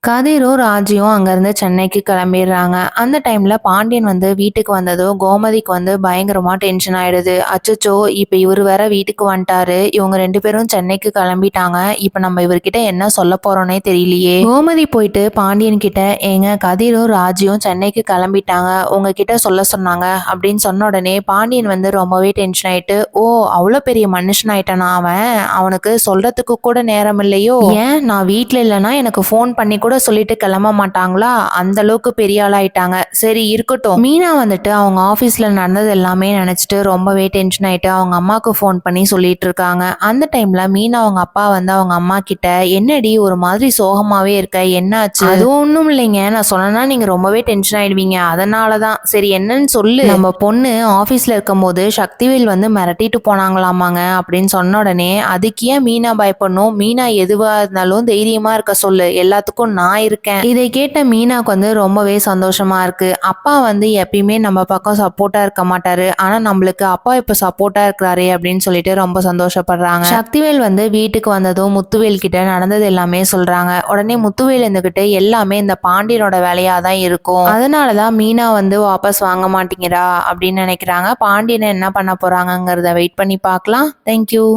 கதிரும் ராஜியும் அங்கேருந்து சென்னைக்கு கிளம்பிடுறாங்க. அந்த டைமில் பாண்டியன் வந்து வீட்டுக்கு வந்ததும் கோமதிக்கு வந்து பயங்கரமாக டென்ஷன் ஆகிடுது. அச்சச்சோ, இப்போ இவர் வேற வீட்டுக்கு வந்துட்டாரு, இவங்க 2 பேரும் சென்னைக்கு கிளம்பிட்டாங்க, இப்போ நம்ம இவர்கிட்ட என்ன சொல்ல போகிறோன்னே தெரியலையே. கோமதி போயிட்டு பாண்டியன் கிட்ட, ஏங்க கதிரும் ராஜியும் சென்னைக்கு கிளம்பிட்டாங்க, உங்ககிட்ட சொல்ல சொன்னாங்க அப்படின்னு சொன்ன உடனே பாண்டியன் வந்து ரொம்பவே டென்ஷன் ஆகிட்டு, ஓ அவ்வளோ பெரிய மனுஷன் ஆயிட்டானா அவன், அவனுக்கு சொல்கிறதுக்கு கூட நேரம் இல்லையோ, ஏன் நான் வீட்டில் இல்லைன்னா எனக்கு ஃபோன் பண்ணி கூட சொல்லிட்டு கிளம்ப மாட்டாங்களா, அந்த அளவுக்கு பெரிய ஆளாயிட்டாங்க. சரி இருக்கட்டும். மீனா வந்துட்டு அவங்க ஆபீஸ்ல நடந்தது எல்லாமே நினைச்சிட்டு ரொம்பவே டென்ஷன் ஆயிட்டு அவங்க அம்மாவுக்கு ஃபோன் பண்ணி சொல்லிட்டு இருக்காங்க. அந்த டைம்ல மீனா அவங்க அப்பா வந்து அவங்க அம்மா கிட்ட, என்னடி ஒரு மாதிரி சோகமாவே இருக்க, என்னாச்சு? அது ஒண்ணும் இல்லைங்க, நான் சொன்னா நீங்க ரொம்பவே டென்ஷன் ஆயிடுவீங்க, அதனாலதான். சரி என்னன்னு சொல்லு. நம்ம பொண்ணு ஆபீஸ்ல இருக்கும் போது சக்திவேல் வந்து மிரட்டிட்டு போனாங்களாமாங்க அப்படின்னு சொன்ன உடனே, அதுக்கு ஏன் மீனா பயப்படணும், மீனா எதுவா இருந்தாலும் தைரியமா இருக்க சொல்லு, எல்லாத்துக்கும் நான் இருக்கேன். இதை கேட்ட மீனாக்கு வந்து ரொம்பவே சந்தோஷமா இருக்கு. அப்பா வந்து எப்பயுமே நம்ம பக்கம் சப்போர்ட்டா இருக்க மாட்டாரு, ஆனா நம்மளுக்கு அப்பா இப்ப சப்போர்ட்டா இருக்கிறாரே அப்படின்னு சொல்லிட்டு ரொம்ப சந்தோஷப்படுறாங்க. சக்திவேல் வந்து வீட்டுக்கு வந்ததும் முத்துவேல் கிட்ட நடந்தது எல்லாமே சொல்றாங்க. உடனே முத்துவேல் இருந்துகிட்டு, எல்லாமே இந்த பாண்டியனோட வேலையா தான் இருக்கும், அதனாலதான் மீனா வந்து வாபஸ் வாங்க மாட்டேங்கிறா அப்படின்னு நினைக்கிறாங்க. பாண்டியனை என்ன பண்ண போறாங்கிறத வெயிட் பண்ணி பார்க்கலாம். தேங்க்யூ.